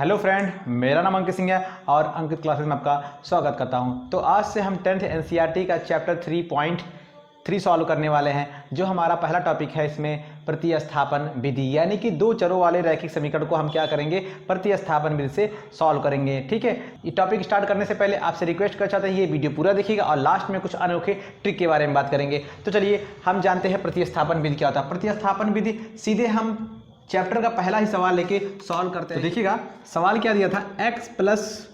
Hello friend, मेरा नाम अंकित सिंह है और अंकित क्लासेस में आपका स्वागत करता हूं। तो आज से हम 10th एनसीईआरटी का चैप्टर 3.3 सॉल्व करने वाले हैं, जो हमारा पहला टॉपिक है। इसमें प्रतिस्थापन विधि, यानी कि दो चरों वाले रैखिक समीकरण को हम क्या करेंगे, प्रतिस्थापन विधि से सॉल्व करेंगे। ठीक है, ये टॉपिक स्टार्ट करने से पहले आपसे रिक्वेस्ट कर चाहते हैं ये वीडियो पूरा देखिएगा और लास्ट में कुछ अनोखे ट्रिक के बारे में बात करेंगे। तो चलिए हम जानते हैं प्रतिस्थापन विधि क्या होता है। प्रतिस्थापन विधि सीधे हम चैप्टर का पहला ही सवाल लेके सॉल्व करते हैं। तो देखिएगा सवाल क्या दिया था, x plus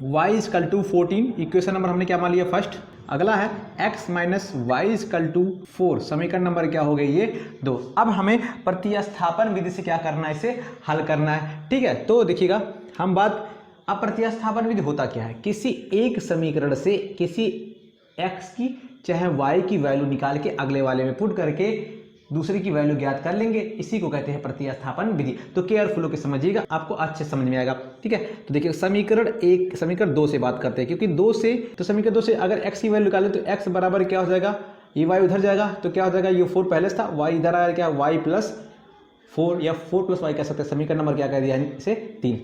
y equal to 14, equation number हमने क्या मान लिया फर्स्ट। अगला है x minus y equal to 4, समीकरण नंबर क्या हो गई ये 2। अब हमें प्रतिस्थापन विधि से क्या करना है, इसे हल करना है। ठीक है, तो देखिएगा हम बात, अब प्रतिस्थापन विधि होता क्या है, किसी एक समीकरण से किसी x की चाहे y की वैल्यू निकाल के अगले वाले में पुट करके दूसरे की वैल्यू ज्ञात कर लेंगे, इसी को कहते हैं प्रतिस्थापन विधि। तो केयरफुल होकर समझिएगा, आपको अच्छे समझ में आएगा। ठीक है, तो देखिए समीकरण 2 से बात करते हैं, क्योंकि 2 से तो समीकरण 2 से अगर x की वैल्यू निकालें तो x बराबर क्या हो जाएगा, ये y उधर जाएगा तो क्या हो जाएगा, ये 4 पहले से था, y इधर आया क्या y प्लस 4 या 4 प्लस y कह सकते हैं। समीकरण नंबर क्या कह दिया इसे 3।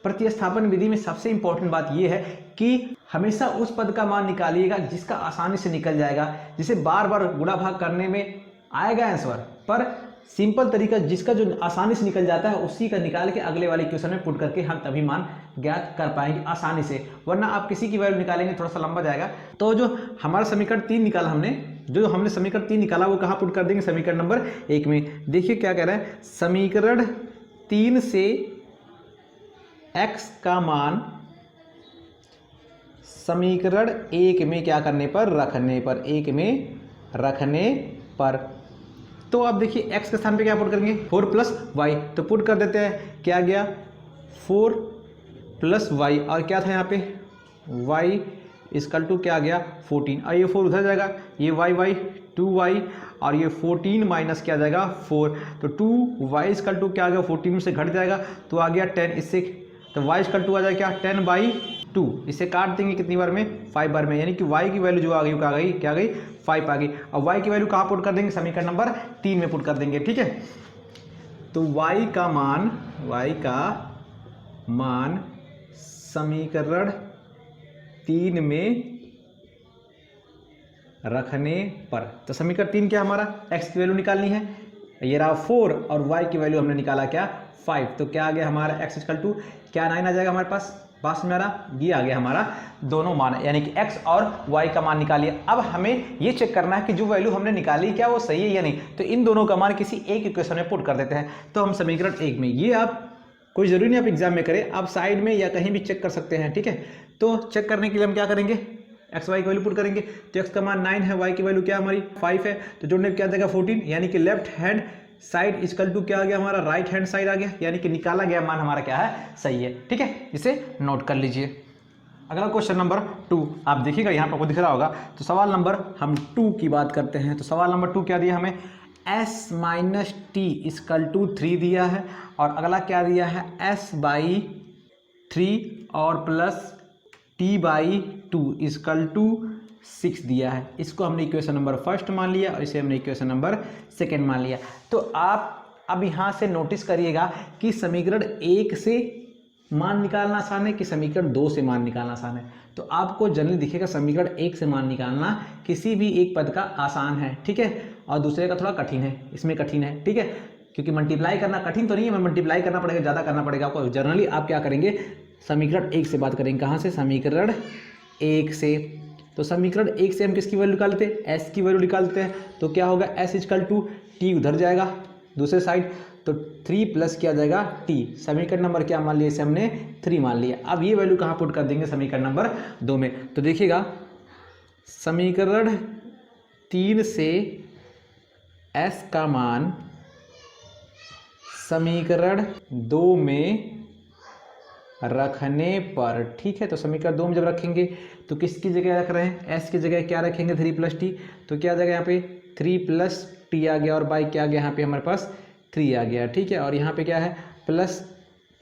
प्रतिस्थापन विधि में सबसे इंपॉर्टेंट बात यह है कि हमेशा उस पद का मान निकालिएगा जिसका आसानी से निकल जाएगा, जिसे बार बार गुणा भाग करने में आएगा आंसर, पर सिंपल तरीका जिसका जो आसानी से निकल जाता है उसी का निकाल के अगले वाले इक्वेशन में पुट करके हम तभी मान ज्ञात कर पाएंगे आसानी से, वरना आप किसी की वैल्यू निकालेंगे थोड़ा सा लंबा जाएगा। तो जो हमारा समीकरण 3 निकाला हमने समीकरण 3 निकाला वो कहाँ पुट कर देंगे, समीकरण नंबर 1 में। देखिए क्या कह रहा है, समीकरण 3 से x का मान समीकरण 1 में क्या करने पर, रखने पर, 1 में रखने पर। तो अब देखिए x के स्थान पे क्या पुट करेंगे, 4 प्लस वाई, तो पुट कर देते हैं, क्या गया 4 प्लस वाई, और क्या था यहाँ पे y इक्वल टू क्या गया 14, और ये 4 उधर जाएगा, ये y 2y, और ये 14 माइनस क्या जाएगा 4, तो 2y इक्वल टू क्या आ गया 14 में से घट जाएगा तो आ गया 10, इससे तो y इक्वल टू आ जाएगा क्या 10/2, इसे काट देंगे कितनी बार में, 5 बार में, यानी कि y की वैल्यू जो आ गई वो क्या गई 5 आ गई। अब y की वैल्यू कहाँ पुट कर देंगे, समीकरण नंबर 3 में पुट कर देंगे। ठीक है, तो y का मान समीकरण 3 में रखने पर, तो समीकरण 3 क्या हमारा, x की वैल्यू निकालनी है, ये रहा 4 और y की वैल्यू हमने निकाला क्या 5, तो क्या आ गया हमारा x इक्वल टू क्या 9 आ जाएगा हमारे पास, पास में आ रहा, ये आ गया हमारा दोनों मान, यानी कि x और y का मान निकालिए। अब हमें ये चेक करना है कि जो वैल्यू हमने निकाली क्या वो सही है या नहीं, तो इन दोनों का मान किसी एक इक्वेशन में पुट कर देते हैं। तो हम समीकरण 1 में, ये आप कोई जरूरी नहीं आप एग्जाम में करें, आप साइड में या कहीं भी चेक कर सकते हैं। ठीक है, तो चेक करने के लिए हम क्या करेंगे, एक्स वाई की वैल्यू पुट करेंगे, तो x का मान 9 है, y की वैल्यू क्या हमारी 5 है, तो जोड़ने क्या देगा 14, यानी कि left hand side equal to क्या आ गया हमारा राइट हैंड साइड आ गया, यानी कि निकाला गया मान हमारा क्या है, सही है। ठीक है, इसे नोट कर लीजिए। अगला क्वेश्चन नंबर 2, आप देखिएगा यहाँ पर आपको दिख रहा होगा। तो सवाल नंबर हम 2 की बात करते हैं। तो सवाल नंबर 2 क्या दिया हमें, s minus t equal to 3 दिया है, और अगला क्या दिया है s/3 और प्लस t/2 इक्वल टू 6 दिया है। इसको हमने इक्वेशन नंबर 1 मान लिया और इसे हमने इक्वेशन नंबर 2 मान लिया। तो आप अब यहाँ से नोटिस करिएगा कि समीकरण 1 से मान निकालना आसान है कि समीकरण 2 से मान निकालना आसान है। तो आपको जनरली दिखेगा समीकरण 1 से मान निकालना किसी भी एक पद का आसान है। ठीक है, और दूसरे का थोड़ा कठिन है, इसमें कठिन है। ठीक है, क्योंकि मल्टीप्लाई करना कठिन तो नहीं है, मल्टीप्लाई करना पड़ेगा, ज़्यादा करना पड़ेगा आपको। जनरली आप क्या करेंगे, समीकरण 1 से बात करेंगे। कहाँ से, समीकरण 1 से। तो समीकरण 1 से हम किसकी वैल्यू निकालते हैं, s की वैल्यू निकालते हैं। तो क्या होगा, s इक्वल टू t उधर जाएगा दूसरे साइड, तो 3 प्लस क्या जाएगा t, समीकरण नंबर क्या मान लिया, इसे हमने 3 मान लिया। अब ये वैल्यू कहाँ पुट कर देंगे, समीकरण नंबर 2 में। तो देखिएगा समीकरण 3 से s का मान समीकरण 2 में रखने पर, ठीक है, तो समीकरण 2 में जब रखेंगे तो किसकी जगह रख रहे हैं, s की जगह क्या रखेंगे 3 प्लस टी, तो क्या आ जाएगा यहाँ पे 3 प्लस टी आ गया, और बाई क्या आ गया यहाँ पे हमारे पास 3 आ गया। ठीक है, और यहाँ पे क्या है प्लस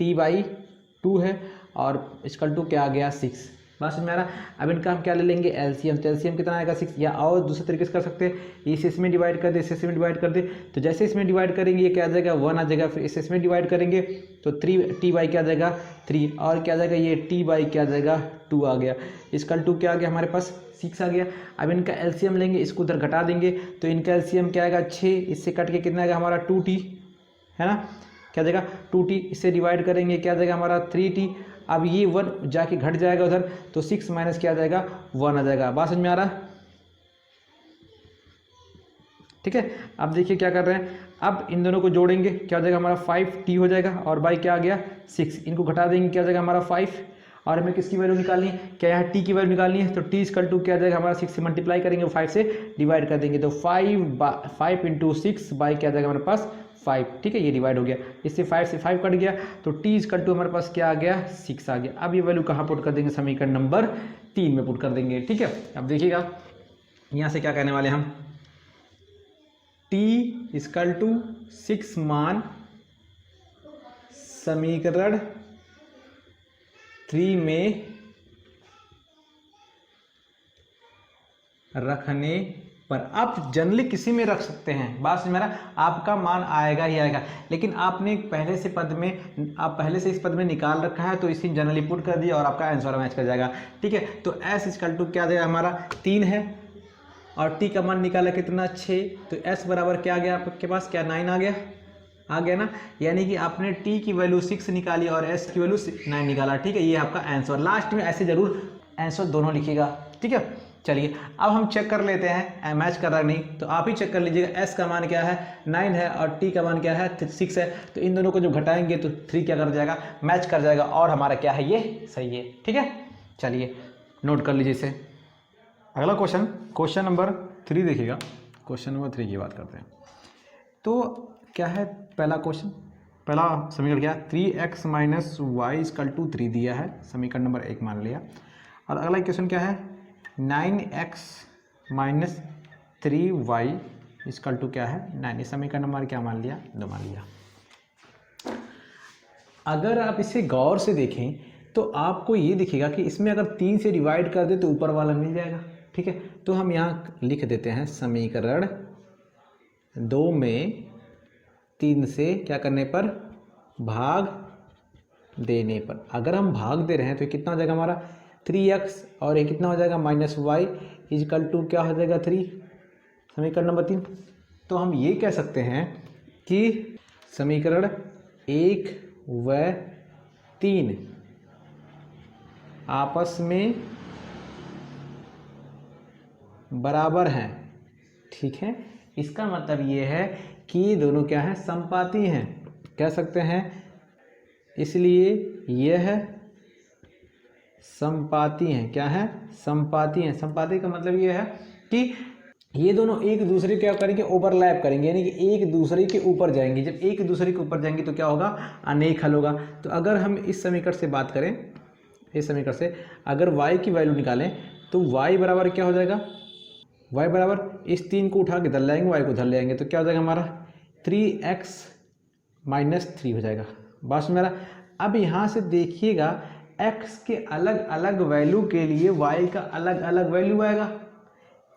t/2 है, और इक्वल टू क्या आ गया 6, बात समझ में आ रहा। अब इनका हम क्या ले लेंगे एलसीएम, तो एलसीएम कितना आएगा 6, या और दूसरे तरीके से कर सकते हैं, इस इसमें डिवाइड कर दे, इस इसमें डिवाइड कर दे, तो जैसे इसमें डिवाइड करेंगे ये क्या आ जाएगा 1 आ जाएगा, फिर इस इसमें डिवाइड करेंगे तो 3t बाई क्या आ जाएगा 3, और क्या आ जाएगा ये t बाई क्या आ जाएगा 2 आ गया, इसका 2 क्या आ गया हमारे पास 6 आ गया। अब इनका एलसीएम लेंगे, इसको उधर घटा देंगे तो इनका एलसीएम क्या आएगा 6, इससे कट के कितना आएगा हमारा 2t है ना, क्या जाएगा 2t, इससे डिवाइड करेंगे क्या जाएगा हमारा 3t। अब ये 1 जाके घट जाएगा उधर तो 6 माइनस क्या आ जाएगा 1 आ जाएगा। बात समझ में आ रहा है, ठीक है। अब देखिए क्या कर रहे हैं, अब इन दोनों को जोड़ेंगे क्या हो जाएगा हमारा 5t हो जाएगा, और बाई क्या आ गया 6, इनको घटा देंगे क्या हो जाएगा हमारा 5, और हमें किसकी वैल्यू निकालनी है, क्या यहाँ t की वैल्यू निकालनी है, तो t इक्वल टू क्या आ जाएगा हमारा 6 से मल्टीप्लाई करेंगे, 5 से डिवाइड कर देंगे तो 5 इंटू 6 बाई क्या आ जाएगा हमारे पास 5, ठीक है, ये डिवाइड हो गया, इससे 5 से 5 कट गया तो t इक्वल टू हमारे पास क्या आ गया 6 आ गया। अब ये वैल्यू कहाँ पुट कर देंगे, समीकरण नंबर 3 में पुट कर देंगे, ठीक है। अब देखिएगा यहाँ से क्या कहने वाले हम, t इक्वल टू 6 मान समीकरण 3 में रखने पर, आप जनरली किसी में रख सकते हैं, बात समझ में आ रहा, आपका मान आएगा ही आएगा, लेकिन आपने पहले से पद में, आप पहले से इस पद में निकाल रखा है तो इसी जनरली पुट कर दिया और आपका आंसर मैच कर जाएगा, ठीक है। तो s इक्वल टू क्या देगा हमारा 3 है, और t का मान निकाला कितना 6, तो s बराबर क्या आ गया आपके पास, क्या 9 आ गया ना, यानी कि आपने t की वैल्यू 6 निकाली और s की वैल्यू 9 निकाला, ठीक है, ये आपका आंसर। लास्ट में ऐसे जरूर आंसर दोनों लिखिएगा, ठीक है। चलिए अब हम चेक कर लेते हैं, मैच कर रहा नहीं तो आप ही चेक कर लीजिएगा, s का मान क्या है 9 है और t का मान क्या है 6 है, तो इन दोनों को जब घटाएंगे तो 3 क्या कर जाएगा मैच कर जाएगा, और हमारा क्या है ये सही है, ठीक है। चलिए नोट कर लीजिए इसे। अगला क्वेश्चन नंबर 3 देखिएगा, क्वेश्चन नंबर 3 की बात करते हैं। तो क्या है पहला क्वेश्चन, पहला समीकरण क्या है 3x minus y equal to 3 दिया है, समीकरण नंबर 1 मान लिया। और अगला क्वेश्चन क्या है 9x minus 3y equal to क्या है 9, इस समीकरण नंबर क्या मान लिया 2 मान लिया। अगर आप इसे गौर से देखें तो आपको ये दिखेगा कि इसमें अगर 3 से डिवाइड कर दे तो ऊपर वाला मिल जाएगा, ठीक है। तो हम यहाँ लिख देते हैं समीकरण 2 में 3 से क्या करने पर भाग देने पर, अगर हम भाग दे रहे हैं तो कितना हो जाएगा हमारा 3x, और ये कितना हो जाएगा माइनस वाई इक्वल टू क्या हो जाएगा 3, समीकरण नंबर 3। तो हम ये कह सकते हैं कि समीकरण 1 व 3 आपस में बराबर हैं, ठीक है। इसका मतलब ये है कि दोनों क्या है समपाती हैं, कह सकते हैं, इसलिए यह समपाती हैं, क्या है समपाती हैं। समपाती का मतलब ये है कि ये दोनों एक दूसरे क्या करेंगे ओवरलैप करेंगे, यानी कि एक दूसरे के ऊपर जाएंगे। जब एक दूसरे के ऊपर जाएंगे तो क्या होगा अनेक हल होगा। तो अगर हम इस समीकरण से बात करें, इस समीकरण से अगर y की वैल्यू निकालें तो y बराबर क्या हो जाएगा, y बराबर इस 3 को उठा के धर लाएंगे, y को धर ले आएंगे तो क्या हो जाएगा हमारा 3x माइनस 3 हो जाएगा। बात समझ में आ रहा। अब यहाँ से देखिएगा x के अलग अलग वैल्यू के लिए y का अलग अलग वैल्यू आएगा।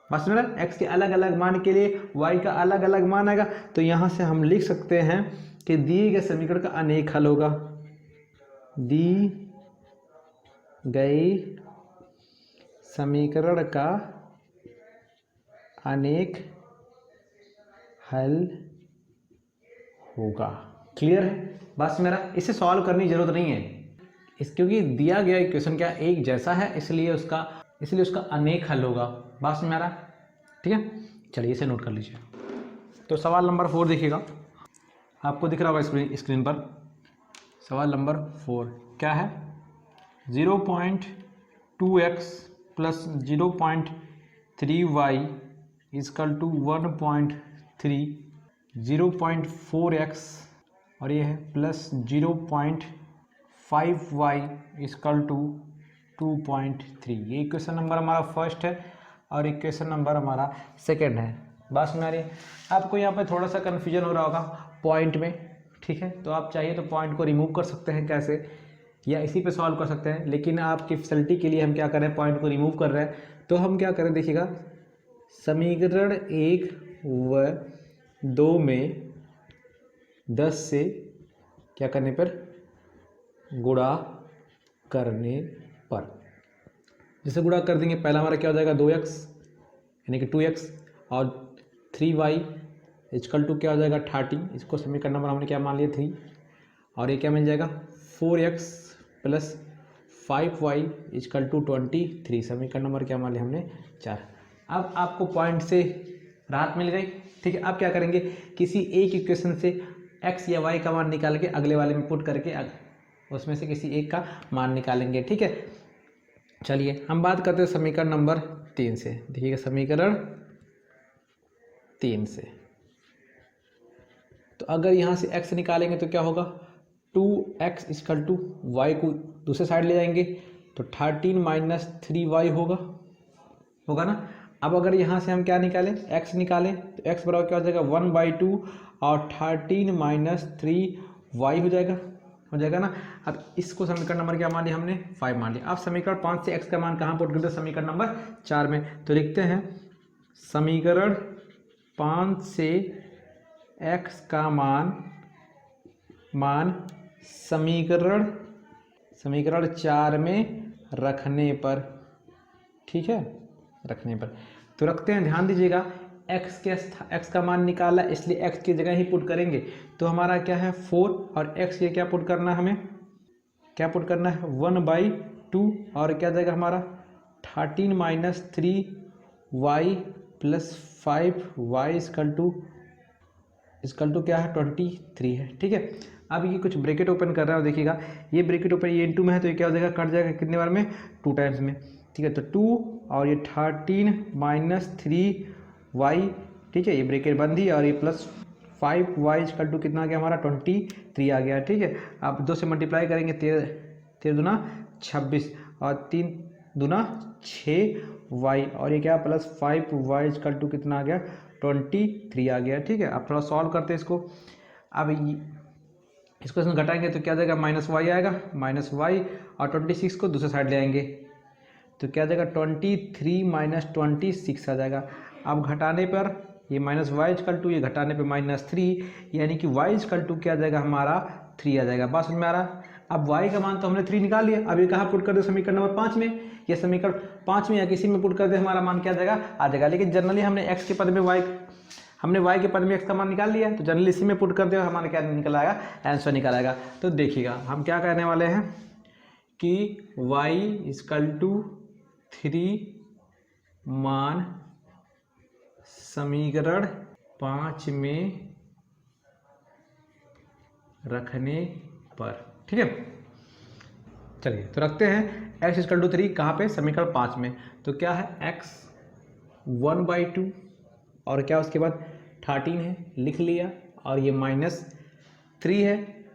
बात समझ में आ रहा। x के अलग अलग मान के लिए y का अलग अलग मान आएगा। तो यहाँ से हम लिख सकते हैं कि दिए गए समीकरण का अनेक हल होगा, दी गई समीकरण का अनेक हल होगा। क्लियर है बात समझ में आ रहा। इसे सॉल्व करने की जरूरत नहीं है क्योंकि दिया गया इक्वेशन क्या एक जैसा है, इसलिए उसका अनेक हल होगा। बात समझ में आ रहा, ठीक है। चलिए इसे नोट कर लीजिए। तो सवाल नंबर 4 देखिएगा, आपको दिख रहा होगा स्क्रीन पर। सवाल नंबर 4 क्या है, 0.2x plus 0.3y is equal to 1.3, 0.4x और ये है प्लस 0.5y इजकल टू 2.3। ये इक्वेशन नंबर हमारा फर्स्ट है और इक्वेशन नंबर हमारा सेकंड है। बात सुना रही है। आपको यहाँ पे थोड़ा सा कन्फ्यूजन हो रहा होगा पॉइंट में, ठीक है। तो आप चाहिए तो पॉइंट को रिमूव कर सकते हैं। कैसे, या इसी पे सॉल्व कर सकते हैं, लेकिन आपकी फैसिलिटी के लिए हम क्या कर रहे हैं, पॉइंट को रिमूव कर रहे हैं। तो हम क्या करें, देखिएगा, समीकरण 1 व 2 में 10 से क्या करने पर, गुणा करने पर, जैसे गुणा कर देंगे, पहला हमारा क्या हो जाएगा 2x यानी कि 2x, और 3y इक्वल टू क्या हो जाएगा 30, इसको समीकरण नंबर हमने क्या मान लिया 3, और ये क्या मिल जाएगा 4x plus 5y equal to 23, समीकरण नंबर क्या मान लिया हमने 4। अब आपको पॉइंट से राहत मिल गई, ठीक है। अब क्या करेंगे, किसी एक इक्वेशन से x या y का मान निकाल के अगले वाले में पुट करके उसमें से किसी एक का मान निकालेंगे, ठीक है। चलिए हम बात करते हैं समीकरण नंबर 3 से। देखिएगा समीकरण 3 से, तो अगर यहाँ से x निकालेंगे तो क्या होगा, 2x इक्वल टू वाई को दूसरे साइड ले जाएंगे तो 13 माइनस 3y होगा ना। अब अगर यहाँ से हम क्या निकालें, x निकालें तो x बराबर क्या हो जाएगा 1/2 और 13 माइनस 3y हो जाएगा ना। अब इसको समीकरण नंबर क्या मान लिया हमने 5 मान लिया। अब समीकरण 5 से x का मान कहाँ पुट करते हैं, समीकरण नंबर 4 में। तो लिखते हैं समीकरण 5 से x का मान समीकरण 4 में रखने पर, ठीक है, रखने पर। तो रखते हैं, ध्यान दीजिएगा, x का मान निकाला इसलिए x की जगह ही पुट करेंगे। तो हमारा क्या है 4 और x ये क्या पुट करना है, हमें क्या पुट करना है 1/2 और क्या जाएगा हमारा 13 minus 3y plus 5y equal to क्या है 23 है, ठीक है। अब ये कुछ ब्रैकेट ओपन कर रहा है, देखिएगा ये ब्रैकेट ओपन, ये इनटू में है तो ये क्या हो जाएगा, कट जाएगा कितने बार में 2 टाइम्स में, ठीक है। तो 2 और ये 13 माइनस 3y, ठीक है, ये ब्रैकेट बंद ही, और ये प्लस 5y इक्वल टू कितना आ गया हमारा 23 आ गया, ठीक है। अब 2 से मल्टीप्लाई करेंगे, 13 दूना 26 और 3 दूना 6y, और ये क्या प्लस 5y इक्वल टू कितना आ गया 23 आ गया, ठीक है। अब थोड़ा सॉल्व करते हैं इसको। अब इसको इसमें घटाएंगे तो क्या जाएगा -y आएगा, -y, और 26 को दूसरे साइड ले आएंगे तो क्या जाएगा 23 माइनस 26 आ जाएगा। अब घटाने पर ये -y इक्वल टू, ये घटाने पे -3, यानी कि y इक्वल टू क्या जाएगा हमारा 3 आ जाएगा। बात समझ में आ रहा। अब y का मान तो हमने 3 निकाल लिया, अब ये कहाँ पुट कर दे, समीकरण नंबर 5 में। ये समीकरण 5 में या किसी में पुट कर दे, हमारा मान क्या आ जाएगा। लेकिन जनरली हमने x के पद में y के पद में x का मान निकाल लिया, तो जनरली इसी में पुट कर दे, हमारा क्या निकल आएगा, आंसर निकल आएगा। तो देखिएगा हम क्या कहने वाले हैं कि y इक्वल टू 3 मान समीकरण 5 में रखने पर, ठीक है। चलिए तो रखते हैं x इक्वल टू 3 कहाँ पे, समीकरण 5 में। तो क्या है x 1/2 और क्या उसके बाद 13 है, लिख लिया, और ये -3 है,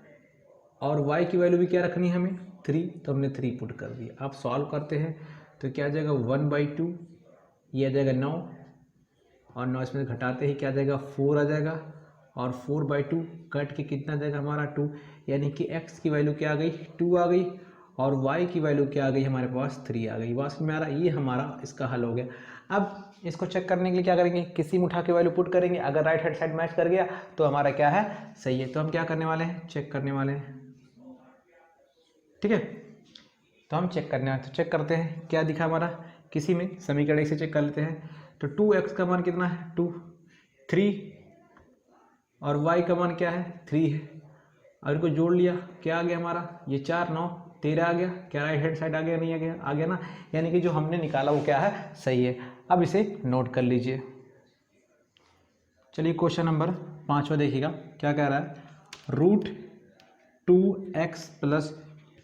और y की वैल्यू भी क्या रखनी है हमें 3, तो हमने 3 पुट कर दिया। अब सॉल्व करते हैं तो क्या आ जाएगा 1/2, ये आ जाएगा 9, और 9 इसमें घटाते ही क्या आ जाएगा 4 आ जाएगा, और 4/2 कट के कितना आ जाएगा हमारा 2, यानी कि x की वैल्यू क्या आ गई 2 आ गई, और y की वैल्यू क्या आ गई हमारे पास 3 आ गई। बात में आ रहा, ये हमारा इसका हल हो गया। अब इसको चेक करने के लिए क्या करेंगे, किसी में उठा के वैल्यू पुट करेंगे, अगर राइट हैंड साइड मैच कर गया तो हमारा क्या है सही है। तो हम क्या करने वाले हैं, चेक करने वाले हैं, ठीक है। तो हम चेक करने वाले, तो चेक करते हैं क्या दिखा हमारा, किसी में समीकरण से चेक कर लेते हैं। तो 2x का मान कितना है 2, 3, और y का मान क्या है 3 है, और इनको जोड़ लिया क्या आ गया हमारा, ये 4 9 13 आ गया। क्या राइट हैंड साइड आ गया, नहीं आ गया ना, यानी कि जो हमने निकाला वो क्या है सही है। अब इसे नोट कर लीजिए। चलिए क्वेश्चन नंबर 5 देखिएगा क्या कह रहा है, √2x plus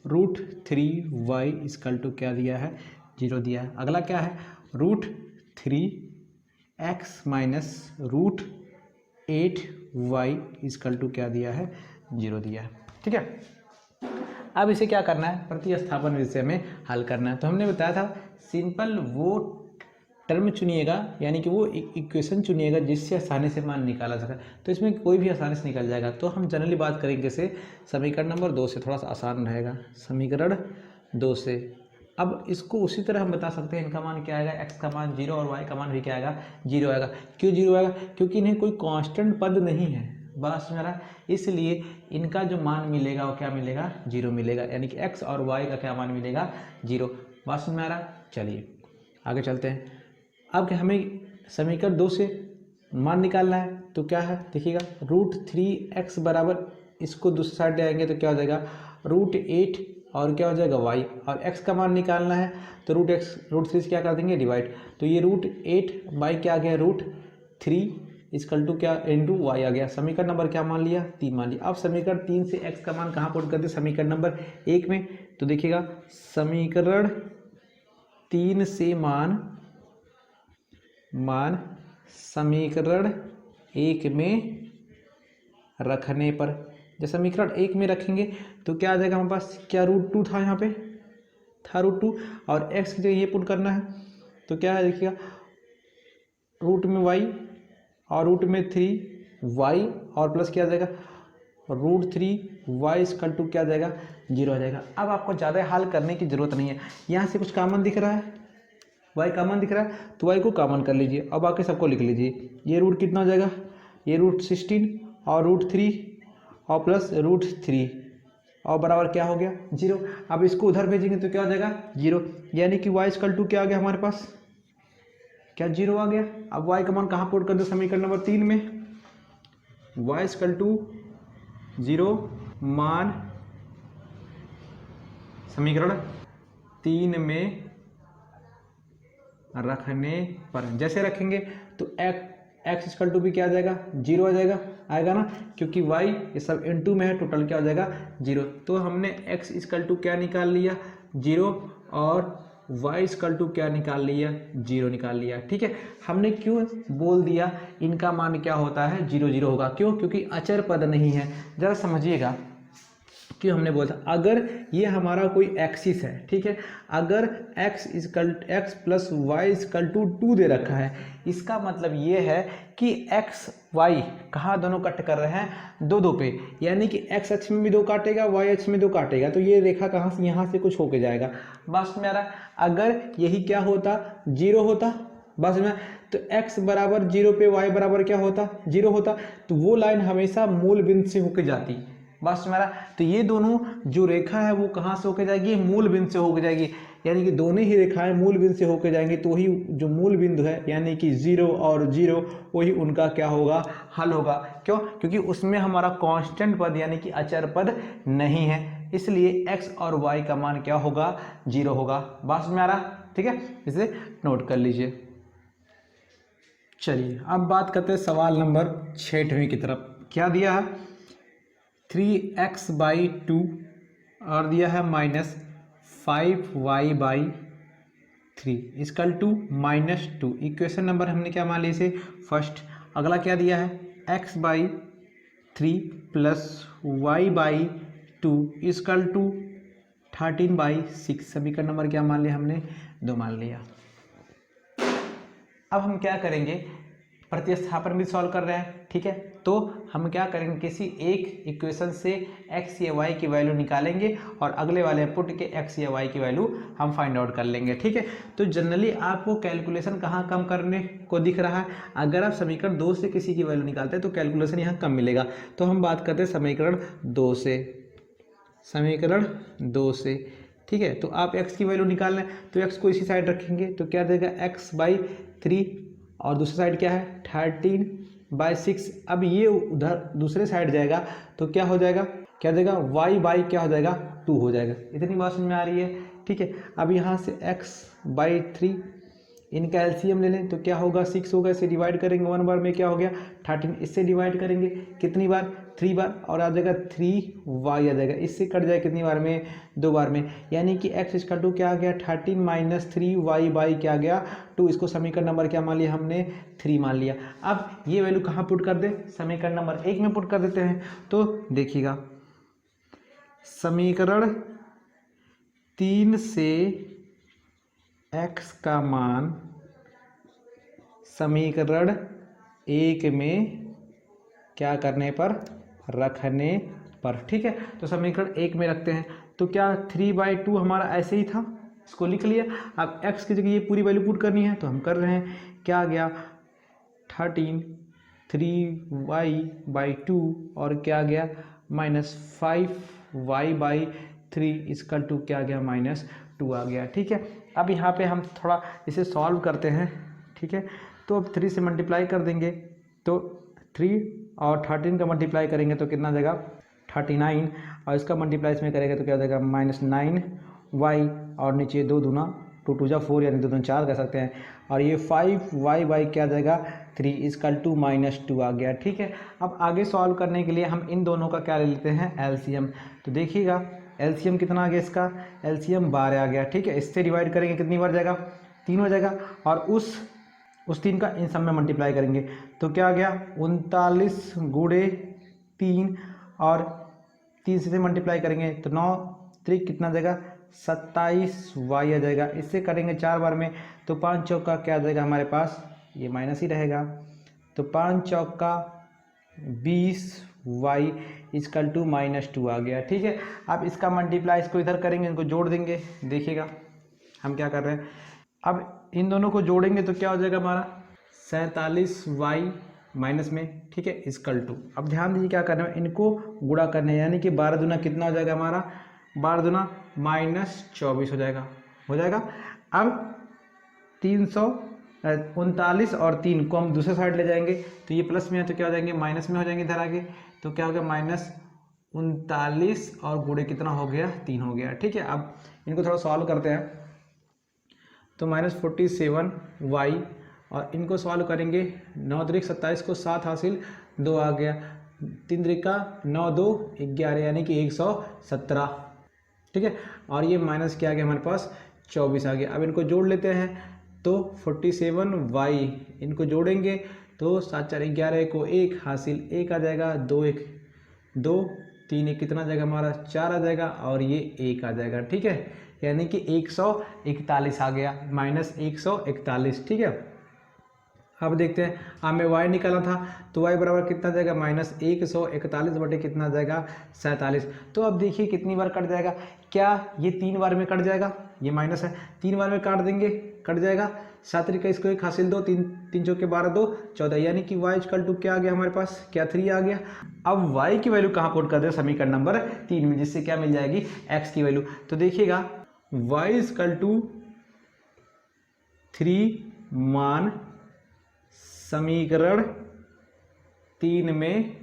√3y equal to क्या दिया है 0 दिया है। अगला क्या है √3x minus √8y equal to क्या दिया है 0 दिया है, ठीक है। अब इसे क्या करना है, प्रतिस्थापन विधि से हमें हल करना है। तो हमने बताया था सिंपल वो टर्म चुनिएगा, यानी कि वो इक्वेशन चुनिएगा जिससे आसानी से मान निकाला सके। तो इसमें कोई भी आसानी से निकल जाएगा। तो हम जनरली बात करेंगे से समीकरण नंबर 2 से, थोड़ा सा आसान रहेगा। समीकरण 2 से अब इसको उसी तरह हम बता सकते हैं, इनका मान क्या आएगा, x का मान 0 और y का मान भी क्या आएगा, 0 आएगा। क्यों 0 आएगा? क्योंकि इन्हें कोई कांस्टेंट पद नहीं है, बस मेरा, इसलिए इनका जो मान मिलेगा वो क्या मिलेगा, 0 मिलेगा। यानी कि x और y का क्या मान मिलेगा, 0। बात समझ में आ रहा? चलिए आगे चलते हैं। अब क्या हमें समीकरण 2 से मान निकालना है, तो क्या है देखिएगा, √3x बराबर, इसको दूसरी साइड ले आएंगे तो क्या हो जाएगा, √8 और क्या हो जाएगा y, और x का मान निकालना है तो √3 से क्या कर देंगे, डिवाइड। तो ये √8 बाई क्या आ गया, √3 इसकल टू क्या, इंटू y आ गया। समीकरण नंबर क्या मान लिया, 3 मान लिया। अब समीकरण 3 से x का मान कहाँ पुट कर दे, समीकरण नंबर 1 में। तो देखिएगा समीकरण 3 से मान समीकरण 1 में रखने पर, जब समीकरण 1 में रखेंगे तो क्या आ जाएगा हमारे पास, क्या √2 था, यहाँ पे था √2 और x की जगह ये पुट करना है। तो क्या है देखिएगा, रूट में y और रूट में 3y और प्लस क्या आ जाएगा, √3y इसकल टू क्या आ जाएगा, 0 आ जाएगा। अब आपको ज़्यादा हल करने की ज़रूरत नहीं है, यहाँ से कुछ कॉमन दिख रहा है, y कॉमन दिख रहा है तो y को कॉमन कर लीजिए। अब बाकी सबको लिख लीजिए। ये रूट कितना हो जाएगा, ये √16 और √3 और प्लस √3 और बराबर क्या हो गया, 0। अब इसको उधर भेजेंगे तो क्या हो जाएगा, 0। यानी कि y इसकल टू क्या आ गया हमारे पास, क्या 0 आ गया। अब y का मान कहाँ पुट कर दो, समीकरण नंबर 3 में। y इसकल टू 0 मान समीकरण 3 में रखने पर, जैसे रखेंगे तो x इसकल टू भी क्या आ जाएगा, 0 आ जाएगा, आएगा ना, क्योंकि y ये सब इनटू में है, टोटल क्या हो जाएगा, 0। तो हमने x इसकल टू क्या निकाल लिया, 0, और y इसकल टू क्या निकाल लिया, 0 निकाल लिया। ठीक है, हमने क्यों बोल दिया इनका मान क्या होता है, 0 0 होगा, क्यों, क्योंकि अचर पद नहीं है। जरा समझिएगा क्यों हमने बोला था। अगर ये हमारा कोई एक्सिस है, ठीक है, अगर x plus y equal to 2 दे रखा है, इसका मतलब ये है कि x y कहाँ दोनों कट कर रहे हैं, 2 2 पे, यानी कि x अक्ष में भी 2 काटेगा, y अक्ष में 2 काटेगा, तो ये रेखा कहाँ से, यहाँ से कुछ होके जाएगा। बस मेरा अगर यही क्या होता, 0 होता, बस में, तो x बराबर 0 पे y बराबर क्या होता, 0 होता, तो वो लाइन हमेशा मूल बिंदु से होके जाती। बस मेरा, तो ये दोनों जो रेखा है वो कहाँ से होके जाएगी, मूल बिंदु से होके जाएगी, यानी कि दोनों ही रेखाएं मूल बिंदु से होके जाएंगी, तो वही जो मूल बिंदु है यानी कि 0 और 0 वही उनका क्या होगा, हल होगा। क्यों, क्योंकि उसमें हमारा कांस्टेंट पद यानी कि अचर पद नहीं है, इसलिए x और y का मान क्या होगा, 0 होगा। बात में आ रहा, ठीक है, इसे नोट कर लीजिए। चलिए अब बात करते हैं सवाल नंबर 6 की तरफ। क्या दिया है, 3x/2 और दिया है -5y/3 is equal to -2। Equation number हमने क्या मान लिया इसे, फर्स्ट। अगला क्या दिया है, x/3 plus y/2 is equal to 13/6। समीकरण नंबर क्या मान लिया हमने, 2 मान लिया। अब हम क्या करेंगे, प्रतिस्थापन भी सॉल्व कर रहे हैं, ठीक है, तो हम क्या करेंगे, किसी एक इक्वेशन से x या y की वैल्यू निकालेंगे और अगले वाले पुट के x या y की वैल्यू हम फाइंड आउट कर लेंगे। ठीक है, तो जनरली आपको कैलकुलेशन कहाँ कम करने को दिख रहा है, अगर आप समीकरण 2 से किसी की वैल्यू निकालते हैं तो कैलकुलेशन यहाँ कम मिलेगा। तो हम बात करते हैं समीकरण 2 से, समीकरण 2 से, ठीक है, तो आप x की वैल्यू निकालना है तो x को इसी साइड रखेंगे तो क्या देगा, x/3 और दूसरी साइड क्या है, 13/6। अब ये उधर दूसरे साइड जाएगा तो क्या हो जाएगा, क्या देगा, y/ क्या हो जाएगा, 2 हो जाएगा। इतनी बात समझ में आ रही है, ठीक है। अब यहाँ से x/3 इनका एलसीएम ले लें तो क्या होगा, 6 होगा, इसे डिवाइड करेंगे 1 बार में क्या हो गया 13, इससे डिवाइड करेंगे कितनी बार, 3 बार, और आ जाएगा 3y आ जाएगा, इससे कट जाएगा कितनी बार में, 2 बार में, यानी कि x इसका 2 क्या आ गया, 13 - 3y/, क्या आ गया 2। इसको समीकरण नंबर क्या मान लिया हमने, 3 मान लिया। अब ये वैल्यू कहाँ पुट कर दे, समीकरण नंबर 1 में पुट कर देते हैं। तो देखिएगा समीकरण 3 से x का मान समीकरण 1 में क्या करने पर, रखने पर। ठीक है, तो समीकरण 1 में रखते हैं। तो क्या 3/2 हमारा ऐसे ही था, इसको लिख लिया। अब x की जगह ये पूरी वैल्यू पुट करनी है तो हम कर रहे हैं। क्या आ गया 13 3y/2 और क्या आ गया -5y/3 इसका टू क्या आ गया -2 आ गया। ठीक है, अब यहाँ पे हम थोड़ा इसे सॉल्व करते हैं। ठीक है, तो अब 3 से मल्टीप्लाई कर देंगे तो 3 और 13 का मल्टीप्लाई करेंगे तो कितना जाएगा 39 और इसका मल्टीप्लाई इसमें करेंगे तो क्या हो जाएगा -9y और नीचे 2 दूना 2 2 जा 4 यानी 2 2 4 कह सकते हैं और ये 5y क्या जाएगा 3 इसका टू -2 आ गया। ठीक है, अब आगे सॉल्व करने के लिए हम इन दोनों का क्या ले लेते हैं एलसीएम। तो देखिएगा एलसीएम कितना आ गया, इसका एलसीएम 12 आ गया। ठीक है, इससे डिवाइड करेंगे कितनी बार जाएगा 3 हो जाएगा और उस 3 का इन सब में मल्टीप्लाई करेंगे तो क्या आ गया 39 गुणे 3 और 3 से मल्टीप्लाई करेंगे तो 9 3 कितना जाएगा 27y आ जाएगा। इससे करेंगे 4 बार में तो 5 चौका क्या आ जाएगा हमारे पास, ये माइनस ही रहेगा तो 5 चौका 20y इजकल टू -2 आ गया। ठीक है, अब इसका मल्टीप्लाई इसको इधर करेंगे, इनको जोड़ देंगे। देखिएगा हम क्या कर रहे हैं, अब इन दोनों को जोड़ेंगे तो क्या हो जाएगा हमारा 47y माइनस में। ठीक है, इजकल टू, अब ध्यान दीजिए क्या करना है, इनको गुणा करना है यानी कि 12 दूना कितना हो जाएगा हमारा 12 दूना -24 हो जाएगा। अब 339 और 3 को हम दूसरे साइड ले जाएंगे तो ये प्लस में है तो क्या हो जाएंगे माइनस में हो जाएंगे इधर आगे तो क्या हो गया -39 और गुणे कितना हो गया 3 हो गया। ठीक है, अब इनको थोड़ा सॉल्व करते हैं तो -47y और इनको सॉल्व करेंगे 9 3 27 को 7 हासिल 2 आ गया 3 3 का 9 2 11 यानी कि 117। ठीक है, और ये माइनस क्या आ गया हमारे पास 24 आ गया। अब इनको जोड़ लेते हैं तो 47y इनको जोड़ेंगे तो 7 4 11 को 1 हासिल 1 आ जाएगा 2 1 2 3 1 कितना जाएगा हमारा 4 आ जाएगा और ये 1 आ जाएगा। ठीक है, यानी कि 141 आ गया -141। ठीक है, अब देखते हैं हमें y निकालना था तो y बराबर कितना जाएगा -141 बटे कितना जाएगा 47। तो अब देखिए कितनी बार कट जाएगा, क्या ये 3 बार में कट जाएगा, ये माइनस है 3 बार में काट देंगे कट जाएगा 7 3 का इसको 1 हासिल 2 3 3 चौके 12 2 14 यानी कि y इक्वल टू क्या आ गया हमारे पास क्या 3 आ गया। अब y की वैल्यू कहाँ पुट कर दे समीकरण नंबर 3 में, जिससे क्या मिल जाएगी x की वैल्यू। तो देखिएगा y इक्वल टू 3 मान समीकरण 3 में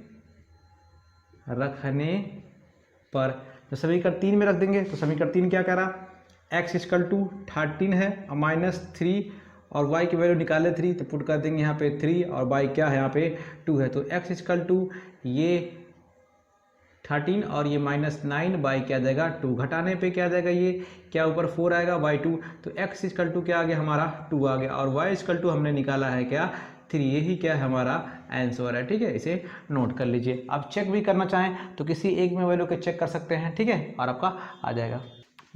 रखने पर, तो समीकरण 3 में रख देंगे तो समीकरण 3 क्या कह रहा x इक्वल टू 13 है और -3 और y की वैल्यू निकाले 3 तो पुट कर देंगे यहाँ पे 3 और y क्या है यहाँ पे 2 है तो x इक्वल टू ये 13 और ये -9 बाई क्या जाएगा 2 घटाने पे क्या जाएगा ये क्या ऊपर 4 आएगा y2 तो x इक्वल टू क्या आ गया हमारा 2 आ गया और y इक्वल टू हमने निकाला है क्या 3, यही क्या है हमारा आंसर है। ठीक है, इसे नोट कर लीजिए। आप चेक भी करना चाहें तो किसी एक में वैल्यू के चेक कर सकते हैं। ठीक है, और आपका आ जाएगा।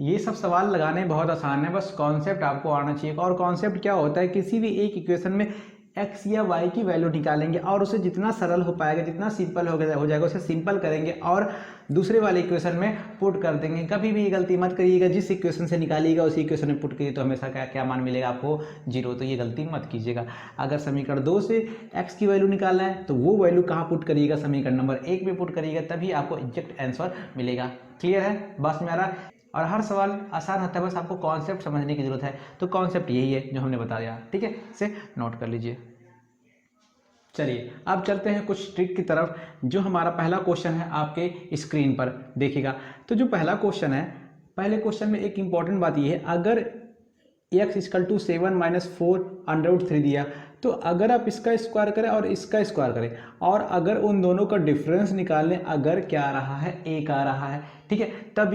ये सब सवाल लगाने बहुत आसान है, बस कॉन्सेप्ट आपको आना चाहिए। और कॉन्सेप्ट क्या होता है, किसी भी एक इक्वेशन में x या y की वैल्यू निकालेंगे और उसे जितना सरल हो पाएगा जितना सिंपल हो जाएगा उसे सिंपल करेंगे और दूसरे वाले इक्वेशन में पुट कर देंगे। कभी भी ये गलती मत करिएगा, जिस इक्वेशन से निकालिएगा उसी इक्वेशन में पुट करिए तो हमेशा क्या मान मिलेगा आपको 0, तो ये गलती मत कीजिएगा। अगर समीकरण 2 से x की वैल्यू निकालना है तो वो वैल्यू कहाँ पुट करिएगा समीकरण नंबर 1 में पुट करिएगा, तभी आपको एग्जैक्ट आंसर मिलेगा। क्लियर है, बस में आ रहा है। और हर सवाल आसान होता है, बस आपको कॉन्सेप्ट समझने की जरूरत है। तो कॉन्सेप्ट यही है जो हमने बता दिया। ठीक है, इसे नोट कर लीजिए। चलिए अब चलते हैं कुछ ट्रिक की तरफ। जो हमारा पहला क्वेश्चन है आपके स्क्रीन पर देखिएगा। तो जो पहला क्वेश्चन है, पहले क्वेश्चन में एक इंपॉर्टेंट बात ये है, अगर x इक्वल टू 7 - 4 √3 दिया तो अगर आप इसका स्क्वायर करें और इसका स्क्वायर करें और अगर उन दोनों का डिफरेंस निकालने अगर क्या आ रहा है 1 आ रहा है, ठीक है, तब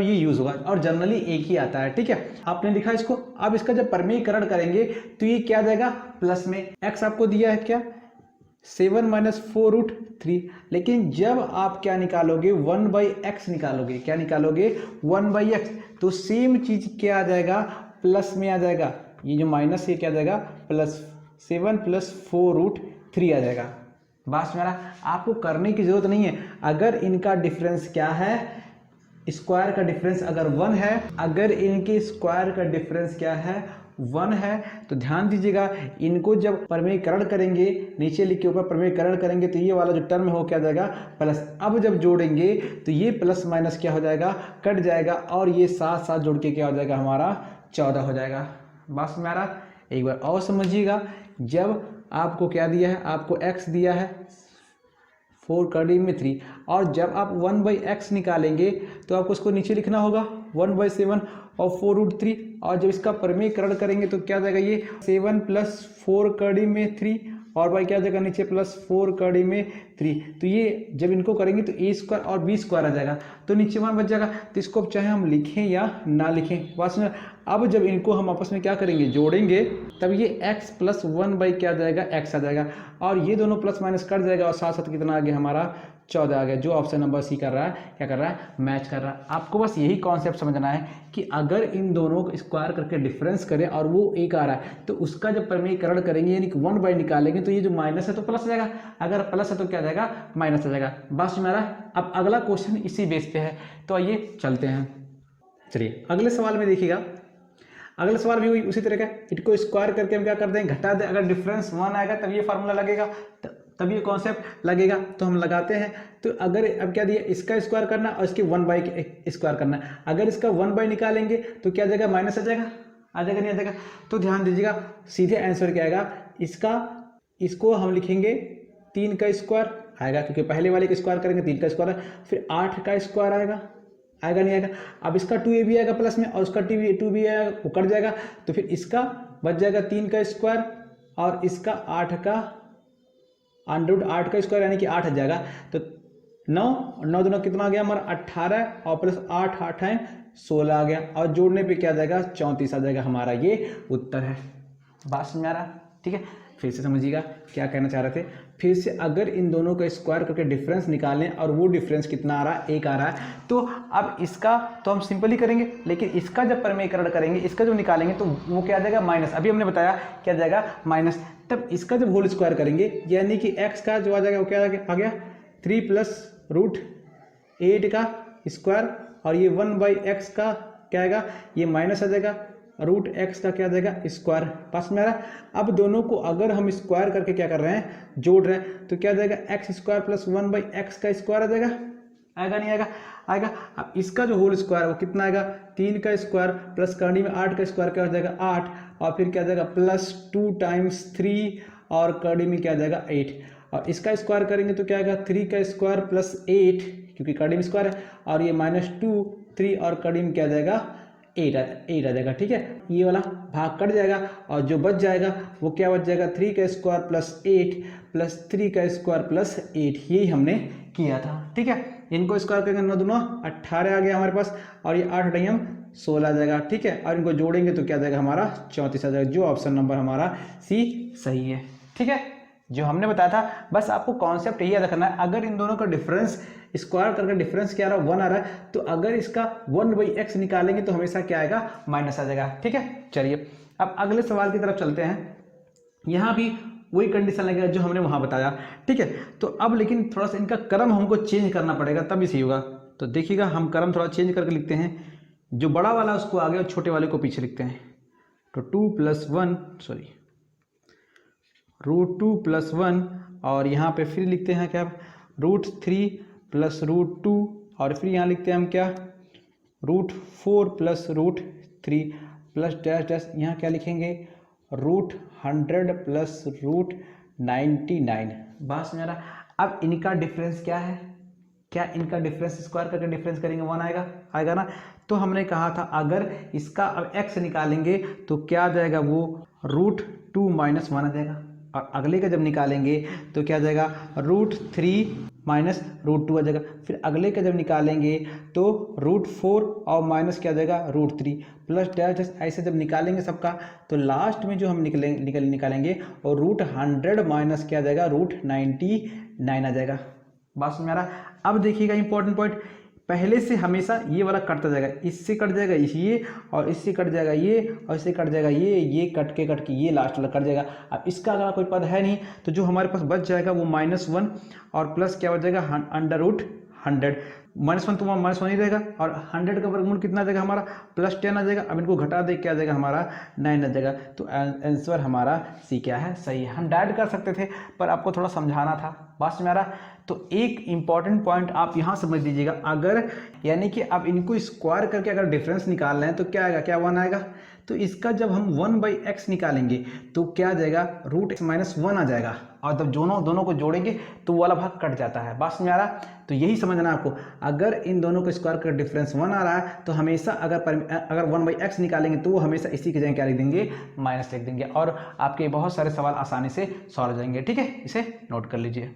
ये यूज होगा और जनरली 1 ही आता है। ठीक है, आपने लिखा इसको। अब इसका जब परमीकरण करेंगे तो ये क्या जाएगा प्लस में। x आपको दिया है क्या 7 - 4 √3, लेकिन जब आप क्या निकालोगे 1/x निकालोगे, क्या निकालोगे 1/x, तो सेम चीज क्या आ जाएगा प्लस में आ जाएगा। ये जो माइनस ये क्या आ जाएगा प्लस 7 + 4√3 आ जाएगा। बस मेरा आपको करने की ज़रूरत नहीं है। अगर इनका डिफरेंस क्या है, स्क्वायर का डिफरेंस अगर 1 है, अगर इनके स्क्वायर का डिफरेंस क्या है 1 है, तो ध्यान दीजिएगा इनको जब प्रमेयीकरण करेंगे, नीचे लिखे ऊपर प्रमेयीकरण करेंगे तो ये वाला जो टर्म है वो क्या जाएगा प्लस। अब जब जोड़ेंगे तो ये प्लस माइनस क्या हो जाएगा, कट जाएगा और ये साथ साथ जोड़ के क्या हो जाएगा हमारा 14 हो जाएगा। बस मेरा एक बार और समझिएगा, जब आपको क्या दिया है, आपको x दिया है 4 कड़ी में 3, और जब आप 1/x निकालेंगे तो आपको उसको नीचे लिखना होगा 1/7 और 4√3, और जब इसका प्रमेयीकरण करेंगे तो क्या जाएगा ये 7 + 4 कड़ी में 3 और भाई क्या जाएगा नीचे +4 कड़ी में 3। तो ये जब इनको करेंगे तो a² और b² आ जाएगा, तो नीचे 1 बच जाएगा। तो इसको चाहे हम लिखें या ना लिखें बस में। अब जब इनको हम आपस में क्या करेंगे, जोड़ेंगे, तब ये x + 1 क्या जाएगा x आ जाएगा, और ये दोनों प्लस माइनस कट जाएगा और साथ साथ कितना आ गया हमारा 14 आ गया, जो ऑप्शन नंबर सी कर रहा है, क्या कर रहा है, मैच कर रहा है। आपको बस यही कॉन्सेप्ट समझना है कि अगर इन दोनों को स्क्वायर करके डिफरेंस करें और वो एक आ रहा है तो उसका जब प्रमेयीकरण करेंगे यानी कि 1 निकालेंगे तो ये जो माइनस है तो प्लस आ जाएगा, अगर प्लस है तो क्या जाएगा माइनस आ जाएगा। बस मेरा अब अगला क्वेश्चन इसी बेस पे है, तो आइए चलते हैं। चलिए अगले सवाल में देखिएगा, अगला सवाल भी उसी तरह का, इनको स्क्वायर करके हम क्या कर दें, घटा दें। अगर डिफरेंस 1 आएगा तब ये फार्मूला लगेगा, तब ये कॉन्सेप्ट लगेगा, तो हम लगाते हैं। तो अगर अब क्या दिया, इसका स्क्वायर करना और इसके 1 स्क्वायर करना। अगर इसका 1 निकालेंगे तो क्या जाएगा, माइनस आ जाएगा, नहीं आ जाएगा। तो ध्यान दीजिएगा सीधे आंसर क्या आएगा इसका, इसको हम लिखेंगे 3 का स्क्वायर आएगा, क्योंकि पहले वाले का स्क्वायर करेंगे 3 का स्क्वायर, फिर 8 का स्क्वायर आएगा, नहीं आएगा। अब इसका 2a भी आएगा प्लस में और उसका 2b आएगा, वो कट जाएगा, तो फिर इसका बच जाएगा 3 का स्क्वायर और इसका 8 का स्क्वायर यानी कि 8 आ जाएगा। तो 9 दूना कितना आ गया हमारा 18 और प्लस 8 8 है 16 आ गया, और जोड़ने पे क्या जाएगा 34 आ जाएगा, हमारा ये उत्तर है। बात समझ आ रहा, ठीक है। फिर से समझिएगा क्या कहना चाह रहे थे, फिर से अगर इन दोनों का स्क्वायर करके डिफरेंस निकालें और वो डिफरेंस कितना आ रहा है, 1 आ रहा है, तो अब इसका तो हम सिंपली करेंगे, लेकिन इसका जब प्रमेयीकरण करेंगे, इसका जब निकालेंगे तो वो क्या आ जाएगा माइनस। अभी हमने बताया क्या जाएगा माइनस। तब इसका जब होल स्क्वायर करेंगे यानी कि x का जो आ जाएगा वो क्या आ गया 3 + √8 का स्क्वायर, और ये 1/x का क्या आएगा, ये माइनस आ जाएगा, √x का क्या आ जाएगा स्क्वायर। पास में आ रहा। अब दोनों को अगर हम स्क्वायर करके क्या कर रहे हैं, जोड़ रहे हैं, तो क्या आ जाएगा x² + 1/x का स्क्वायर आ जाएगा, नहीं आएगा, अब इसका जो होल स्क्वायर है वो कितना आएगा, 3 का स्क्वायर प्लस कड़ी में 8 का स्क्वायर क्या हो जाएगा 8, और फिर क्या आ जाएगा +2 × 3 और कड़ी में क्या आ जाएगा 8, और इसका स्क्वायर करेंगे तो क्या आएगा 3 का स्क्वायर + 8, क्योंकि कड़ी में स्क्वायर है, और ये -2 3 और कड़ी में क्या आ जाएगा 8 आ जाएगा, ठीक है। ये वाला भाग कट जाएगा और जो बच जाएगा वो क्या बच जाएगा 3 का स्क्वायर + 8 + 3 का स्क्वायर + 8, यही हमने किया था, ठीक है। इनको स्क्वायर करेंगे 9 दूना 18 आ गया हमारे पास, और ये 8 × 16 आ जाएगा, ठीक है। और इनको जोड़ेंगे तो क्या आ जाएगा हमारा 34 आ जाएगा, जो ऑप्शन नंबर हमारा सी सही है, ठीक है। जो हमने बताया था बस आपको कॉन्सेप्ट यही याद रखना है, अगर इन दोनों का डिफरेंस स्क्वायर करके डिफरेंस क्या आ रहा है 1 आ रहा है, तो अगर इसका 1/x निकालेंगे तो हमेशा क्या आएगा माइनस आ जाएगा, ठीक है। चलिए अब अगले सवाल की तरफ चलते हैं। यहाँ भी वही कंडीशन लगेगा जो हमने वहाँ बताया, ठीक है। तो अब लेकिन थोड़ा सा इनका क्रम हमको चेंज करना पड़ेगा तभी सही होगा। तो देखिएगा हम क्रम थोड़ा चेंज करके लिखते हैं, जो बड़ा वाला उसको आगे और छोटे वाले को पीछे लिखते हैं। तो √2 + 1 और यहाँ पे फिर लिखते हैं क्या √3 + √2, और फिर यहाँ लिखते हैं हम क्या √4 + √3 प्लस डैश यहाँ क्या लिखेंगे √100 + √99। बस मेरा अब इनका डिफरेंस क्या है, क्या इनका डिफरेंस स्क्वायर करके डिफरेंस करेंगे 1 आएगा ना। तो हमने कहा था अगर इसका अब x निकालेंगे तो क्या आ जाएगा वो √2 - 1 आ जाएगा, और अगले का जब निकालेंगे तो क्या आ जाएगा √3 - √2 आ जाएगा, फिर अगले का जब निकालेंगे तो √4 और माइनस क्या आ जाएगा √3 प्लस डैश ऐसे जब निकालेंगे सबका, तो लास्ट में जो हम निकालेंगे और √100 माइनस क्या आ जाएगा √99 आ जाएगा। बात समझ में आ रहा। अब देखिएगा इंपॉर्टेंट पॉइंट, पहले से हमेशा ये वाला कटता जाएगा, इससे कट जाएगा ये, और इससे कट जाएगा ये, और इससे कट जाएगा ये कट के ये लास्ट वाला कट जाएगा। अब इसका अगर कोई पद है नहीं तो जो हमारे पास बच जाएगा वो -1 और प्लस क्या बच जाएगा √100। -1 तो -1 ही रहेगा, और 100 का वर्गमूल कितना आ जाएगा हमारा +10 आ जाएगा। अब इनको घटा दे क्या आ जाएगा हमारा 9 आ जाएगा। तो आंसर हमारा सी क्या है, सही है। हम डायरेक्ट कर सकते थे पर आपको थोड़ा समझाना था, बात समझ आ रहा। तो एक इंपॉर्टेंट पॉइंट आप यहाँ समझ लीजिएगा, अगर यानी कि अब इनको स्क्वायर करके अगर डिफरेंस निकाल रहे हैं तो क्या आएगा, क्या 1 आएगा। तो इसका जब हम 1/x निकालेंगे तो क्या आ जाएगा, √x-1 आ जाएगा, और जब दोनों को जोड़ेंगे तो वो वाला भाग कट जाता है। बात समझ आ रहा। तो यही समझना आपको, अगर इन दोनों को स्क्वायर का डिफरेंस 1 आ रहा है तो हमेशा अगर 1/x निकालेंगे तो वो हमेशा इसी की जगह क्या लिख देंगे, माइनस लिख देंगे, और आपके बहुत सारे सवाल आसानी से सॉल्व हो जाएंगे। ठीक है, इसे नोट कर लीजिए।